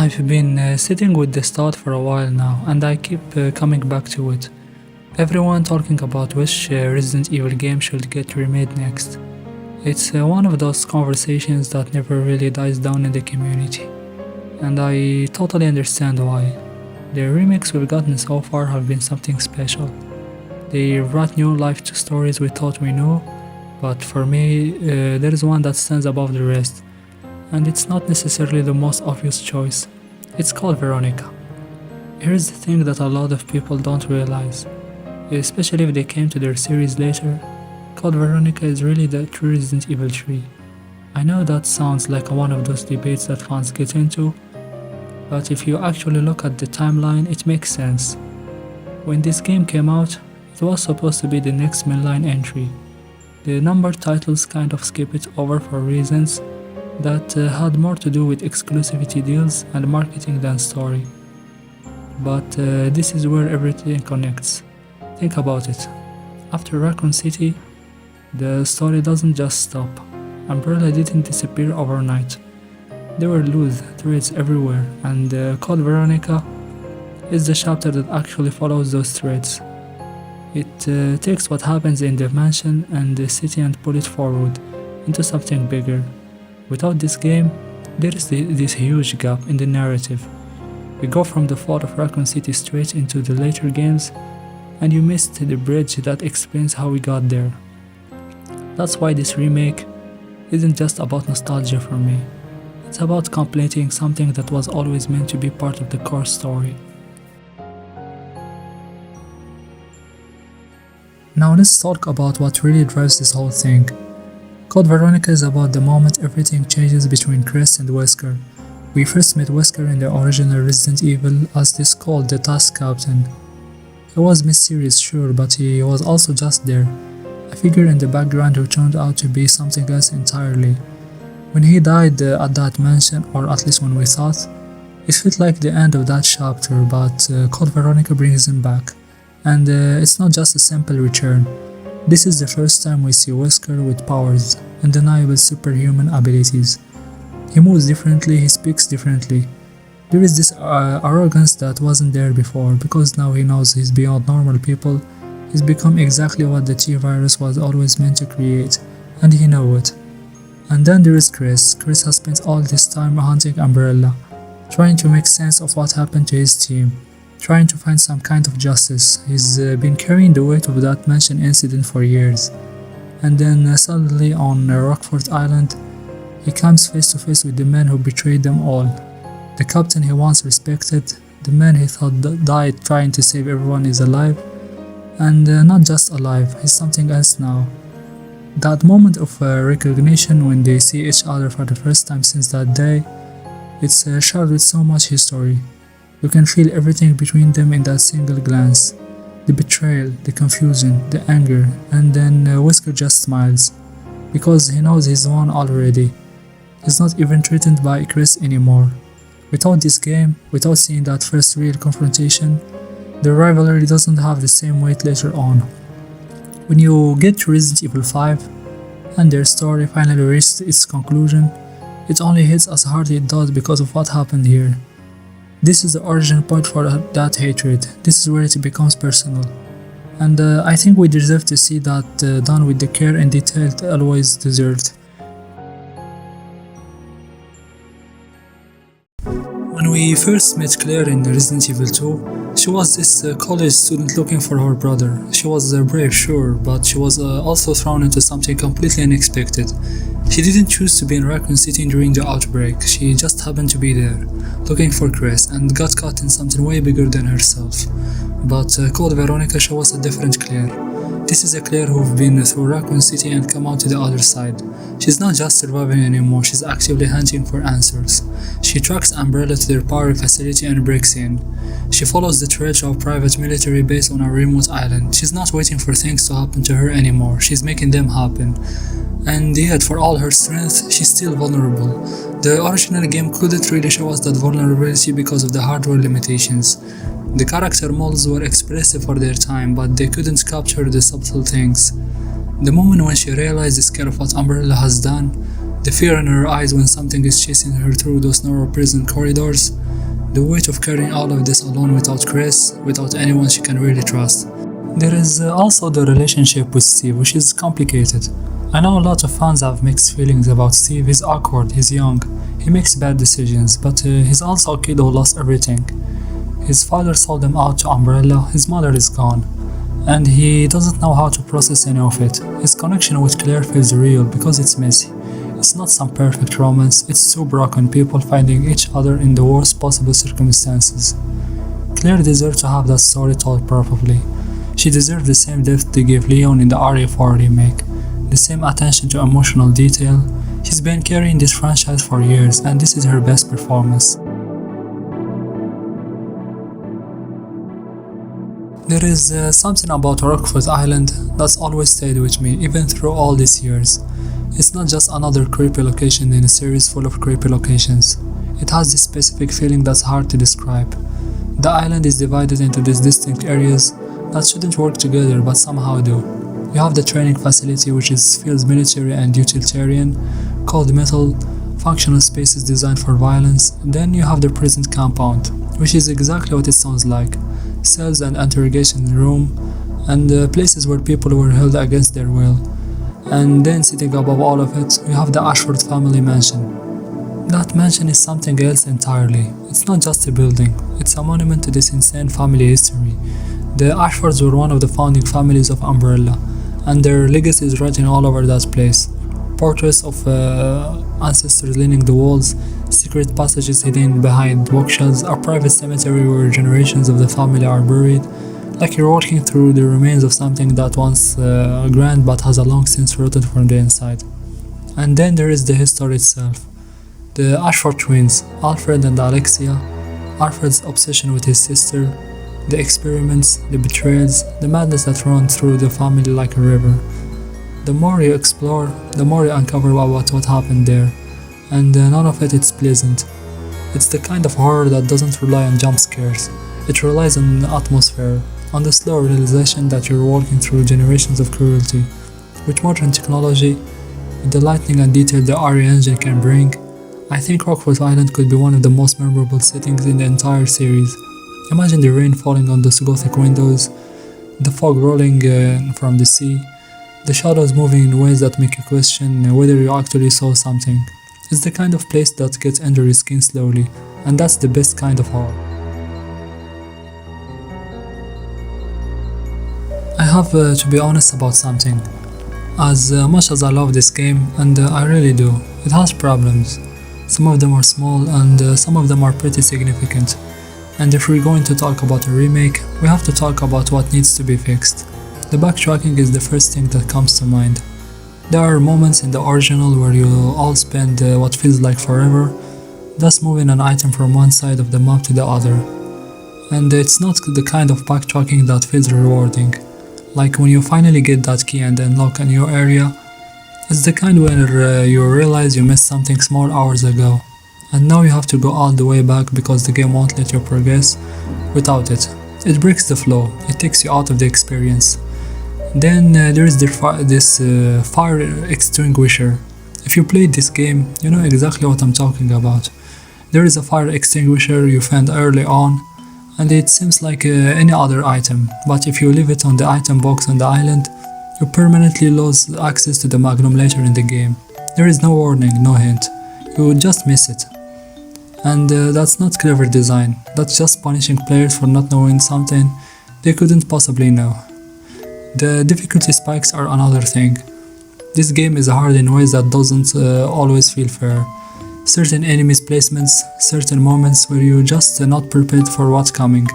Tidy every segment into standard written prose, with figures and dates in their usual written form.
I've been sitting with this thought for a while now, and I keep coming back to it. Everyone talking about which Resident Evil game should get remade next. It's one of those conversations that never really dies down in the community, and I totally understand why. The remakes we've gotten so far have been something special. They brought new life to stories we thought we knew, but for me, there is one that stands above the rest, and it's not necessarily the most obvious choice. It's called Veronica. Here's the thing that a lot of people don't realize, especially if they came to their series later. Code Veronica is really the true Resident Evil 3. I know that sounds like one of those debates that fans get into, but if you actually look at the timeline, it makes sense. When this game came out, it was supposed to be the next mainline entry. The numbered titles kind of skip it over for reasons that had more to do with exclusivity deals and marketing than story. But this is where everything connects. Think about it. After Raccoon City, the story doesn't just stop. Umbrella didn't disappear overnight. There were loose threads everywhere, and Code Veronica is the chapter that actually follows those threads. It takes what happens in the mansion and the city and pull it forward into something bigger. Without this game, there is this huge gap in the narrative. We go from the fall of Raccoon City straight into the later games, and you missed the bridge that explains how we got there. That's why this remake isn't just about nostalgia for me. It's about completing something that was always meant to be part of the core story. Now let's talk about what really drives this whole thing. Code Veronica is about the moment everything changes between Chris and Wesker. We first met Wesker in the original Resident Evil as this called the Task Captain. He was mysterious, sure, but he was also just there. A figure in the background who turned out to be something else entirely. When he died at that mansion, or at least when we thought, it felt like the end of that chapter, but Code Veronica brings him back. And it's not just a simple return. This is the first time we see Wesker with powers, undeniable superhuman abilities. He moves differently, he speaks differently. There is this arrogance that wasn't there before, because now he knows he's beyond normal people. He's become exactly what the T-Virus was always meant to create, and he knows it. And then there is Chris. Chris has spent all this time hunting Umbrella, trying to make sense of what happened to his team, trying to find some kind of justice. He's been carrying the weight of that mansion incident for years. And then suddenly on Rockfort Island, he comes face to face with the man who betrayed them all. The captain he once respected, the man he thought died trying to save everyone is alive. And not just alive, he's something else now. That moment of recognition when they see each other for the first time since that day, it's shared with so much history. You can feel everything between them in that single glance. The betrayal, the confusion, the anger, and then Wesker just smiles, because he knows he's won already. He's not even threatened by Chris anymore. Without this game, without seeing that first real confrontation, the rivalry doesn't have the same weight later on. When you get to Resident Evil 5, and their story finally reaches its conclusion, it only hits as hard as it does because of what happened here. This is the origin point for that hatred. This is where it becomes personal. And I think we deserve to see that done with the care and detail it always deserved. When we first met Claire in Resident Evil 2, she was this college student looking for her brother. She was brave, sure, but she was also thrown into something completely unexpected. She didn't choose to be in Raccoon City during the outbreak. She just happened to be there, looking for Chris, and got caught in something way bigger than herself. But Code Veronica shows us a different Claire. This is a Claire who've been through Raccoon City and come out to the other side. She's not just surviving anymore, she's actively hunting for answers. She tracks Umbrella to their power facility and breaks in. She follows the trail to a private military base on a remote island. She's not waiting for things to happen to her anymore, she's making them happen. And yet, for all her strength, she's still vulnerable. The original game couldn't really show us that vulnerability because of the hardware limitations. The character models were expressive for their time, but they couldn't capture the subtle things. The moment when she realized the scale of what Umbrella has done, the fear in her eyes when something is chasing her through those narrow prison corridors, The weight of carrying all of this alone without Chris, without anyone she can really trust. There is also the relationship with Steve, which is complicated. I know a lot of fans have mixed feelings about Steve. He's awkward, he's young, he makes bad decisions, but he's also a kid who lost everything. His father sold him out to Umbrella, his mother is gone, and he doesn't know how to process any of it. His connection with Claire feels real because it's messy. It's not some perfect romance, it's two broken people finding each other in the worst possible circumstances. Claire deserves to have that story told properly. She deserves the same depth they gave Leon in the RE4 remake, the same attention to emotional detail. She's been carrying this franchise for years, and this is her best performance. There is something about Rockfort Island that's always stayed with me, even through all these years. It's not just another creepy location in a series full of creepy locations. It has this specific feeling that's hard to describe. The island is divided into these distinct areas that shouldn't work together but somehow do. You have the training facility, which feels military and utilitarian, called Metal, functional spaces designed for violence. Then you have the prison compound, which is exactly what it sounds like. Cells and interrogation room, and places where people were held against their will. And then sitting above all of it, you have the Ashford family mansion. That mansion is something else entirely. It's not just a building, it's a monument to this insane family history. The Ashfords were one of the founding families of Umbrella, and their legacy is written all over that place. Portraits of ancestors lining the walls, secret passages hidden behind bookshelves, a private cemetery where generations of the family are buried, like you're walking through the remains of something that once grand but has long since rotted from the inside. And then there is the history itself. The Ashford twins, Alfred and Alexia, Alfred's obsession with his sister, the experiments, the betrayals, the madness that runs through the family like a river. The more you explore, the more you uncover about what happened there, and none of it is pleasant. It's the kind of horror that doesn't rely on jump scares. It relies on atmosphere, on the slow realization that you're walking through generations of cruelty. With modern technology, with the lighting and detail the RE engine can bring, I think Rockfort Island could be one of the most memorable settings in the entire series. Imagine the rain falling on those Gothic windows, the fog rolling from the sea, the shadows moving in ways that make you question whether you actually saw something. It's the kind of place that gets under your skin slowly, and that's the best kind of horror. I have to be honest about something. As much as I love this game, and I really do, it has problems. Some of them are small, and some of them are pretty significant. And if we're going to talk about a remake, we have to talk about what needs to be fixed. The backtracking is the first thing that comes to mind. There are moments in the original where you all spend what feels like forever, thus moving an item from one side of the map to the other. And it's not the kind of backtracking that feels rewarding. Like when you finally get that key and unlock a new area, it's the kind where you realize you missed something small hours ago, and now you have to go all the way back because the game won't let you progress without it. It breaks the flow, it takes you out of the experience. Then there is this fire extinguisher. If you played this game, you know exactly what I'm talking about. There is a fire extinguisher you find early on, and it seems like any other item, but if you leave it on the item box on the island, you permanently lose access to the Magnum later in the game. There is no warning, no hint. You would just miss it. And that's not clever design, that's just punishing players for not knowing something they couldn't possibly know. The difficulty spikes are another thing. This game is hard in ways that doesn't always feel fair. Certain enemies placements, certain moments where you're just not prepared for what's coming.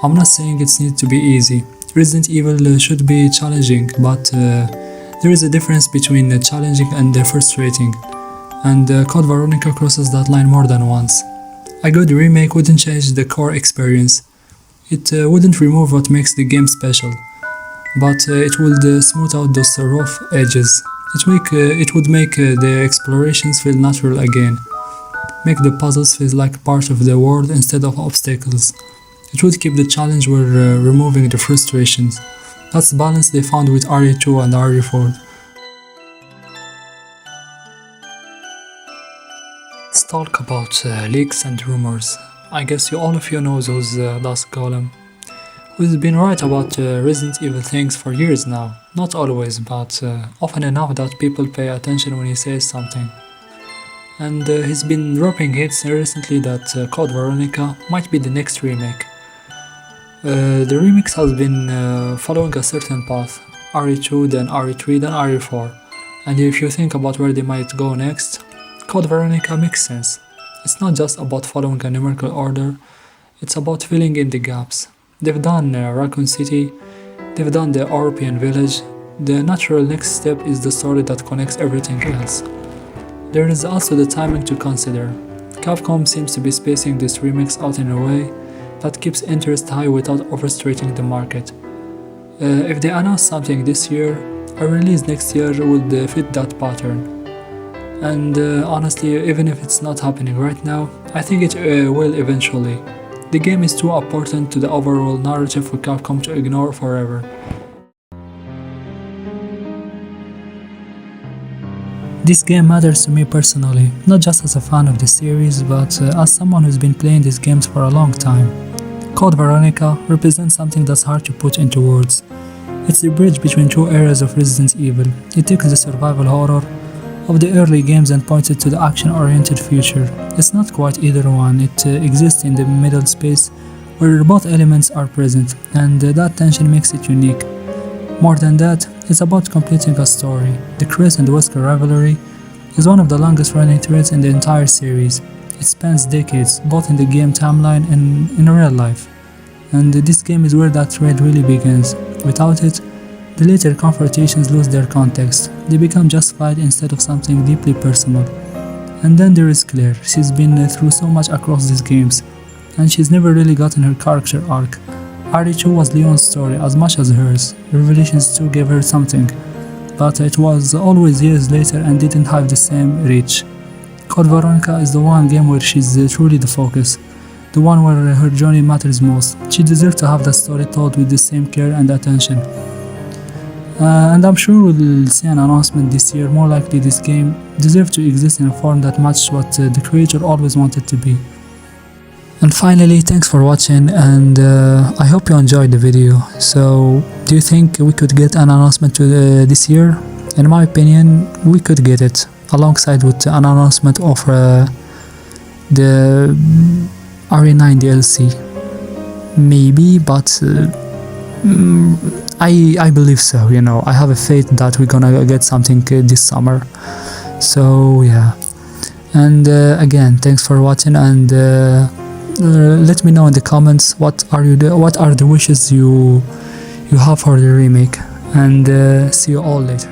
I'm not saying it needs to be easy. Resident Evil should be challenging, but there is a difference between challenging and frustrating. And Code Veronica crosses that line more than once. A good remake wouldn't change the core experience. It wouldn't remove what makes the game special, but it would smooth out those rough edges. It would make the explorations feel natural again, make the puzzles feel like part of the world instead of obstacles. It would keep the challenge while removing the frustrations. That's the balance they found with RE2 and RE4. Let's talk about leaks and rumors. I guess all of you know who's Last Golem, who's been right about Resident Evil things for years now. Not always, but often enough that people pay attention when he says something. And he's been dropping hits recently that Code Veronica might be the next remake. The remix has been following a certain path, RE2, then RE3, then RE4. And if you think about where they might go next, Code Veronica makes sense. It's not just about following a numerical order, it's about filling in the gaps. They've done Raccoon City, they've done the European village. The natural next step is the story that connects everything else. There is also the timing to consider. Capcom seems to be spacing this remix out in a way that keeps interest high without overstretching the market. If they announce something this year, a release next year would fit that pattern. And honestly, even if it's not happening right now, I think it will eventually. The game is too important to the overall narrative for Capcom to ignore forever. This game matters to me personally, not just as a fan of the series, but as someone who's been playing these games for a long time. Code Veronica represents something that's hard to put into words. It's the bridge between two eras of Resident Evil. It takes the survival horror of the early games and points it to the action-oriented future. It's not quite either one, it exists in the middle space where both elements are present, and that tension makes it unique. More than that, it's about completing a story. The Chris and Wesker rivalry is one of the longest running threads in the entire series. It spans decades, both in the game timeline and in real life. And this game is where that thread really begins. Without it, the later confrontations lose their context. They become justified instead of something deeply personal. And then there is Claire. She's been through so much across these games, and she's never really gotten her character arc. RE2 was Leon's story as much as hers. Revelations 2 gave her something, but it was always years later and didn't have the same reach. Code Veronica is the one game where she's truly the focus, the one where her journey matters most. She deserves to have that story told with the same care and attention. And I'm sure we'll see an announcement this year. More likely this game deserves to exist in a form that matched what the creator always wanted to be. And finally, thanks for watching, and I hope you enjoyed the video. So, do you think we could get an announcement this year? In my opinion, we could get it, alongside with an announcement of the RE9 DLC. Maybe, but I believe so, you know. I have a faith that we're gonna get something this summer. So, yeah. And again, thanks for watching, and let me know in the comments what are the wishes you have for the remake, and see you all later.